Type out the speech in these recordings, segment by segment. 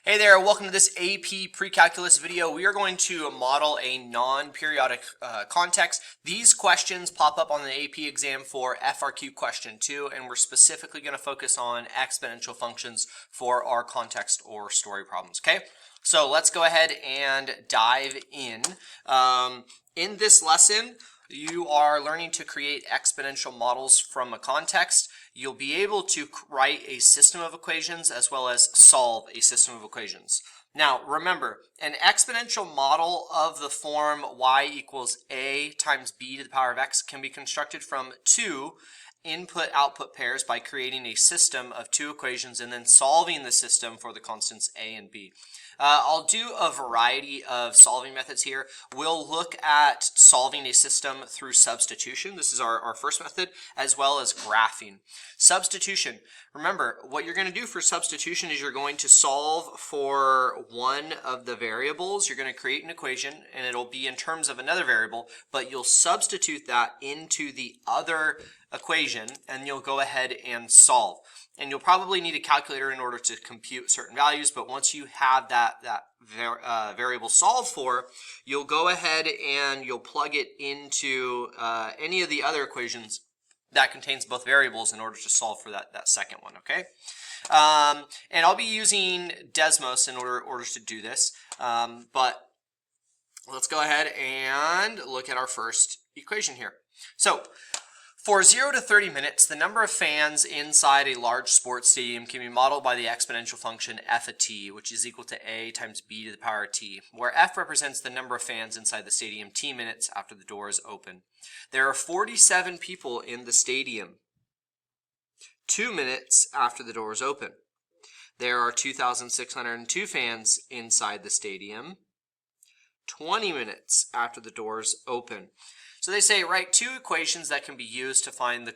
Hey there, welcome to this AP Precalculus video. We are going to model a non-periodic context. These questions pop up on the AP exam for FRQ question 2, and we're specifically going to focus on exponential functions for our context or story problems, okay? So let's go ahead and dive in. In this lesson, you are learning to create exponential models from a context. You'll be able to write a system of equations as well as solve a system of equations. Now, remember, an exponential model of the form y equals a times b to the power of x can be constructed from two input-output pairs by creating a system of two equations and then solving the system for the constants a and b. I'll do a variety of solving methods here. We'll look at solving a system through substitution. This is our first method, as well as graphing. Substitution. Remember, what you're going to do for substitution is you're going to solve for one of the variables. You're going to create an equation, and it'll be in terms of another variable, but you'll substitute that into the other equation, and you'll go ahead and solve. And you'll probably need a calculator in order to compute certain values, but once you have that variable solved for, you'll go ahead and you'll plug it into any of the other equations that contains both variables in order to solve for that second one, okay? And I'll be using Desmos in order to do this, but let's go ahead and look at our first equation here. So, for 0 to 30 minutes, the number of fans inside a large sports stadium can be modeled by the exponential function f of t, which is equal to a times b to the power of t, where f represents the number of fans inside the stadium t minutes after the door is open. There are 47 people in the stadium 2 minutes after the door is open. There are 2,602 fans inside the stadium 20 minutes after the doors open. So they say write two equations that can be used to find the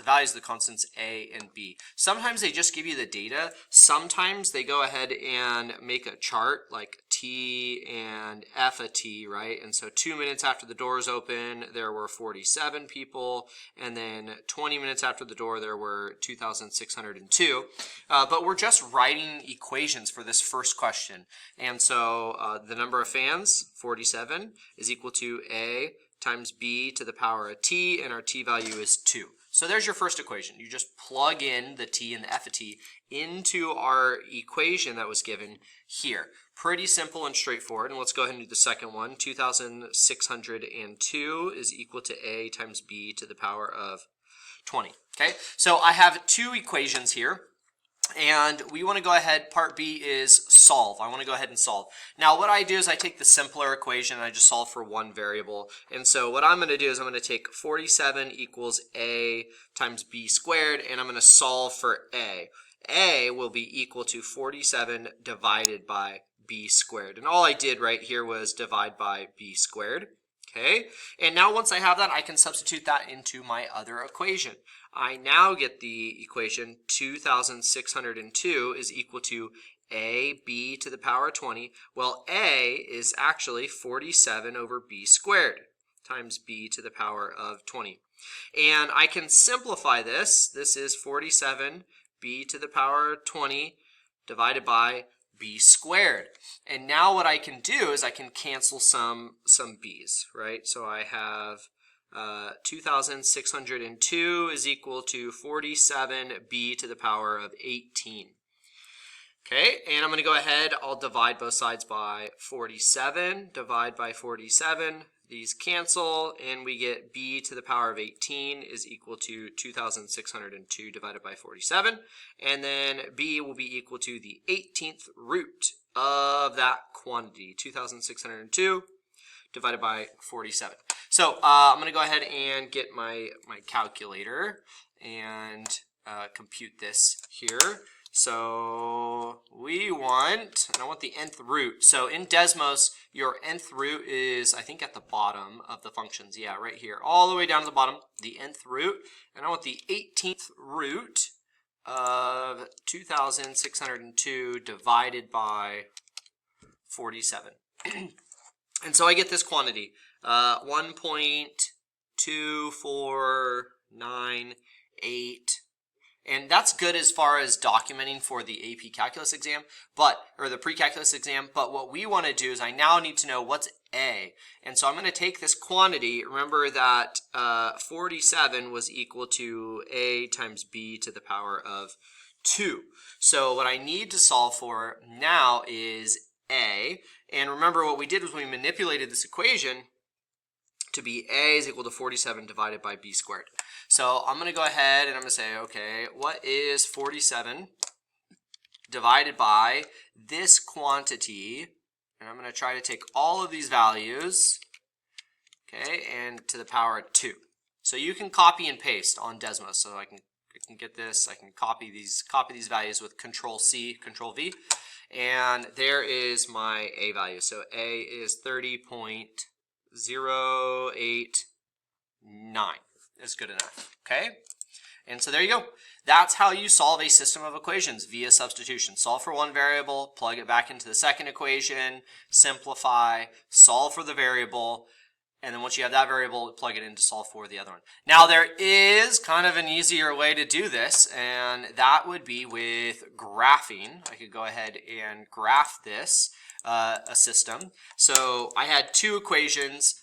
values of the constants a and b. Sometimes they just give you the data. Sometimes they go ahead and make a chart like t and f of t, right? And so 2 minutes after the doors open, there were 47 people, and then 20 minutes after the door, there were 2,602. But we're just writing equations for this first question. And so the number of fans, 47, is equal to a times b to the power of t, and our t value is 2. So there's your first equation. You just plug in the t and the f of t into our equation that was given here. Pretty simple and straightforward. And let's go ahead and do the second one. 2,602 is equal to a times b to the power of 20. Okay, so I have two equations here. And we want to go ahead, part B is solve. I want to go ahead and solve. Now what I do is I take the simpler equation and I just solve for one variable. And so what I'm going to do is I'm going to take 47 equals a times b squared, and I'm going to solve for a. A will be equal to 47 divided by b squared. And all I did right here was divide by b squared. Okay, and now once I have that, I can substitute that into my other equation. I now get the equation 2,602 is equal to ab to the power of 20. Well, a is actually 47 over b squared times b to the power of 20. And I can simplify this. This is 47 b to the power of 20 divided by b squared. And now what I can do is I can cancel some b's, right? So I have 2,602 is equal to 47b to the power of 18. Okay, and I'm going to go ahead, I'll divide both sides by 47, divide by 47, these cancel, and we get b to the power of 18 is equal to 2,602 divided by 47, and then b will be equal to the 18th root of that quantity, 2,602 divided by 47. So I'm going to go ahead and get my calculator and compute this here. So I want the nth root. So in Desmos, your nth root is, I think, at the bottom of the functions. Yeah, right here, all the way down to the bottom, the nth root. And I want the 18th root of 2,602 divided by 47. And so I get this quantity, 1.2498 And that's good as far as documenting for the AP Calculus exam, or the Pre-Calculus exam, but what we want to do is I now need to know what's A. And so I'm going to take this quantity. Remember that 47 was equal to A times B to the power of 2. So what I need to solve for now is A. And remember what we did was we manipulated this equation to be A is equal to 47 divided by B squared. So I'm going to go ahead and I'm going to say, okay, what is 47 divided by this quantity? And I'm going to try to take all of these values, okay, and to the power of 2. So you can copy and paste on Desmos. So I can get this. I can copy these values with Control C, Control V, and there is my A value. So A is 30.089. Is good enough, okay? And so there you go. That's how you solve a system of equations via substitution. Solve for one variable, plug it back into the second equation, simplify, solve for the variable, and then once you have that variable, plug it in to solve for the other one. Now there is kind of an easier way to do this, and that would be with graphing. I could go ahead and graph this, a system. So I had two equations.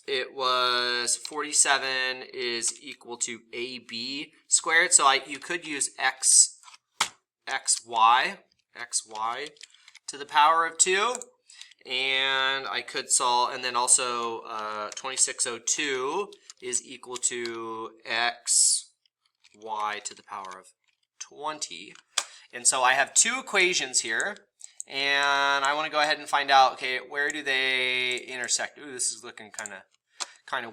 It was 47 is equal to AB squared. So you could use xy to the power of 2. And I could solve, and then also 2602 is equal to xy to the power of 20. And so I have two equations here. And I want to go ahead and find out, okay, where do they intersect? Ooh, this is looking kind of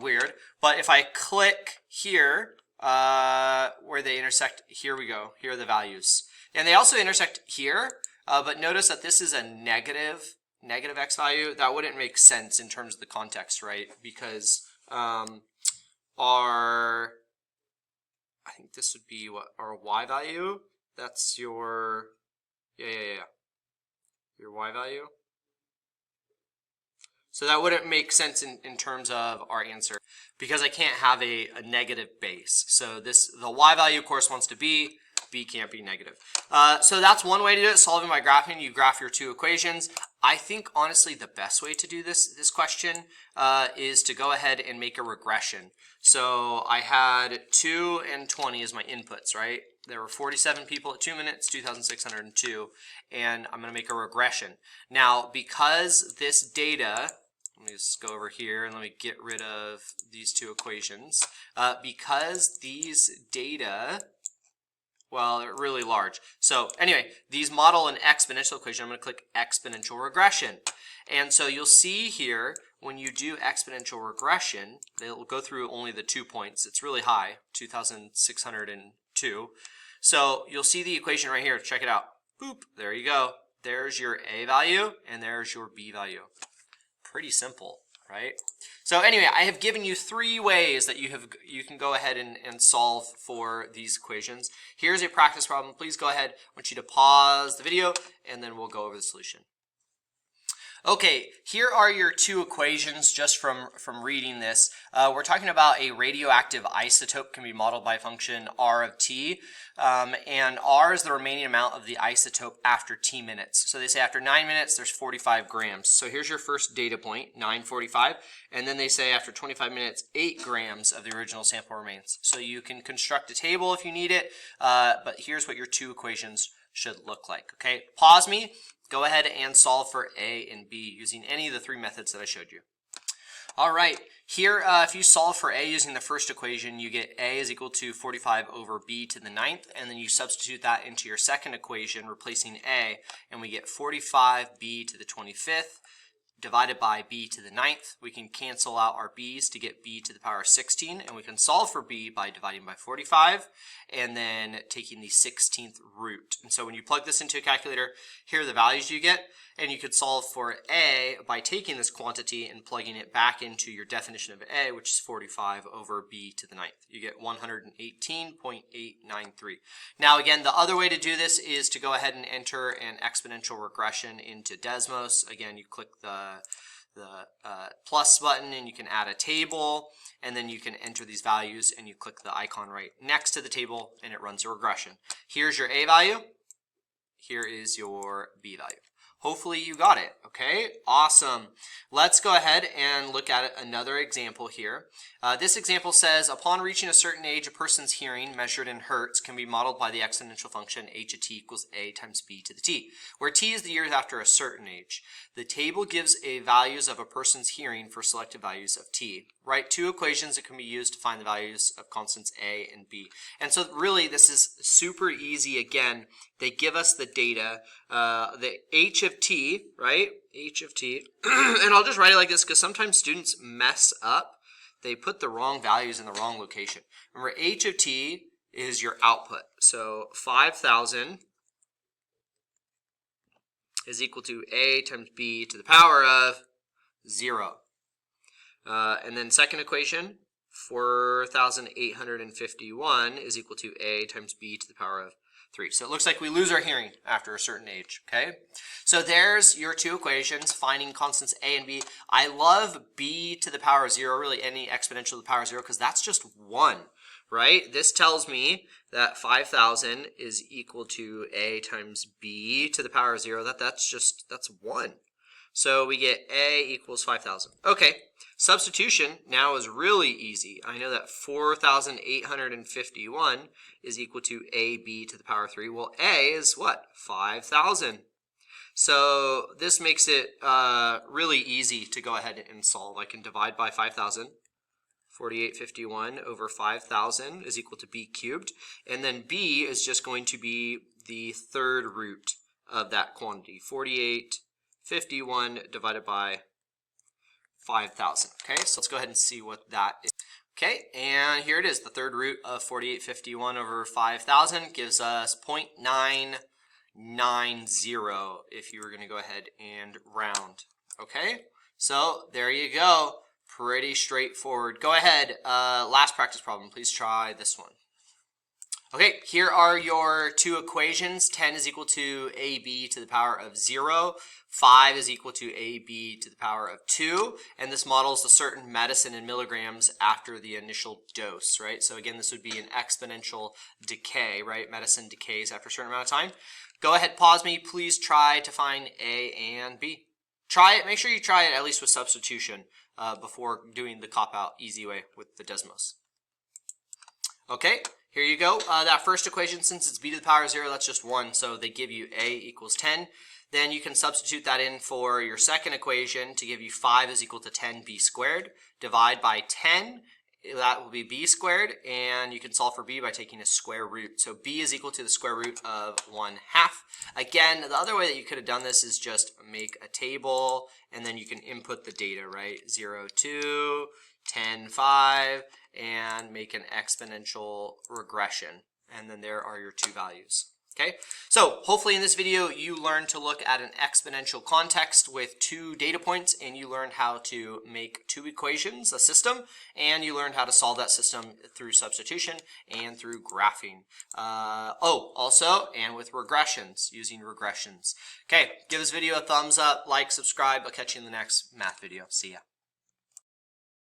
weird. But if I click here, where they intersect, here we go. Here are the values. And they also intersect here, but notice that this is a negative x value. That wouldn't make sense in terms of the context, right? Because I think this would be what, our y value. That's your, your y value. So that wouldn't make sense in terms of our answer because I can't have a negative base. So the y value corresponds to b can't be negative. So that's one way to do it, solving by graphing. You graph your two equations. I think honestly the best way to do this question is to go ahead and make a regression. So I had 2 and 20 as my inputs, right? There were 47 people at 2 minutes, 2,602, and I'm going to make a regression. Now, because this data, let me just go over here and let me get rid of these two equations. Because these data, well, they're really large. So anyway, these model an exponential equation. I'm going to click exponential regression. And so you'll see here, when you do exponential regression, they'll go through only the 2 points. It's really high, 2,602. So you'll see the equation right here. Check it out. Boop, there you go. There's your A value, and there's your B value. Pretty simple, right? So anyway, I have given you 3 ways that you can go ahead and solve for these equations. Here's a practice problem. Please go ahead. I want you to pause the video, and then we'll go over the solution. Okay, here are your two equations just from reading this. We're talking about a radioactive isotope can be modeled by a function r of t, and r is the remaining amount of the isotope after t minutes. So they say after 9 minutes there's 45 grams. So here's your first data point, 9:45, and then they say after 25 minutes 8 grams of the original sample remains. So you can construct a table if you need it, but here's what your two equations should look like. Okay, pause me. Go ahead and solve for A and B using any of the 3 methods that I showed you. All right, here if you solve for A using the first equation, you get A is equal to 45 over B to the 9th, and then you substitute that into your second equation, replacing A, and we get 45B to the 25th divided by B to the 9th. We can cancel out our B's to get B to the power of 16, and we can solve for B by dividing by 45 and then taking the 16th root. And so when you plug this into a calculator, here are the values you get, and you could solve for A by taking this quantity and plugging it back into your definition of A, which is 45 over B to the 9th. You get 118.893. Now again, the other way to do this is to go ahead and enter an exponential regression into Desmos. Again, you click the plus button and you can add a table, and then you can enter these values and you click the icon right next to the table and it runs a regression. Here's your A value. Here is your B value. Hopefully you got it, okay? Awesome. Let's go ahead and look at another example here. This example says, upon reaching a certain age, a person's hearing, measured in hertz, can be modeled by the exponential function h of t equals a times b to the t, where t is the years after a certain age. The table gives values of a person's hearing for selected values of t. Write two equations that can be used to find the values of constants a and b. And so really this is super easy. Again, they give us the data, the h of t, right? H of t, and I'll just write it like this because sometimes students mess up. They put the wrong values in the wrong location. Remember, h of t is your output. So 5,000 is equal to a times b to the power of 0. And then second equation, 4,851 is equal to a times b to the power of 3. So it looks like we lose our hearing after a certain age, okay? So there's your two equations, finding constants a and b. I love b to the power of 0, really any exponential to the power of 0, because that's just 1, right? This tells me that 5,000 is equal to a times b to the power of 0. That's 1. So we get a equals 5,000. Okay, substitution now is really easy. I know that 4,851 is equal to ab to the power of 3. Well, a is what? 5,000. So this makes it really easy to go ahead and solve. I can divide by 5,000. 4,851 over 5,000 is equal to b cubed. And then b is just going to be the third root of that quantity. 4,851 divided by 5,000. Okay, so let's go ahead and see what that is. Okay, and here it is. The third root of 4,851 over 5,000 gives us 0.990 if you were going to go ahead and round. Okay, so there you go. Pretty straightforward. Go ahead. Last practice problem. Please try this one. Okay, here are your two equations. 10 is equal to ab to the power of 0. 5 is equal to ab to the power of 2. And this models a certain medicine in milligrams after the initial dose, right? So again, this would be an exponential decay, right? Medicine decays after a certain amount of time. Go ahead, pause me. Please try to find a and b. Try it. Make sure you try it at least with substitution before doing the cop-out easy way with the Desmos. Okay. Here you go. That first equation, since it's b to the power of 0, that's just 1. So they give you a equals 10. Then you can substitute that in for your second equation to give you 5 is equal to 10b squared. Divide by 10. That will be b squared. And you can solve for b by taking a square root. So b is equal to the square root of 1/2. Again, the other way that you could have done this is just make a table. And then you can input the data, right? 0, 2, 10, 5. And make an exponential regression. And then there are your two values. Okay, so hopefully in this video you learned to look at an exponential context with two data points, and you learned how to make two equations, a system, and you learned how to solve that system through substitution and through graphing. Also, and with regressions, using regressions. Okay, give this video a thumbs up, like, subscribe. I'll catch you in the next math video. See ya.